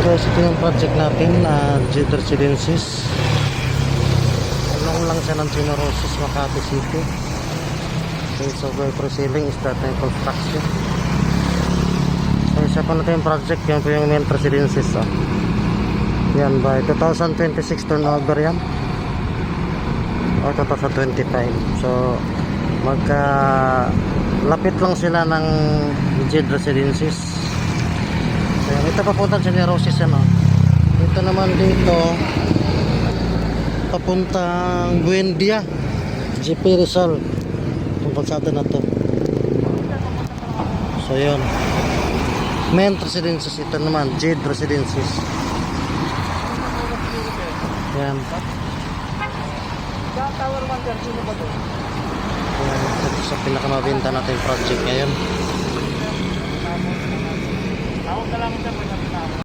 Guys, ito yung project natin na Jade Residences. Along lang siya ng Generosis, Makati City. Okay, so pre-ceiling is that yung construction. So isa pa natin yung project, yan po yung main residences. Yan by 2026 turnover yan o 2025. So magka lapit lang sila ng Jade Residences. So yan, ito papunta sa Generosis yan. Ito naman dito papuntang Buendia, GP Rizal, itong kalsada na to. So yun, main residences. Ito naman Jade Residences. Yan. Tower 1 dyan, sino ba doon? Yan, ito sa pinakamabenta natin project ngayon. Tawag ka lang dyan.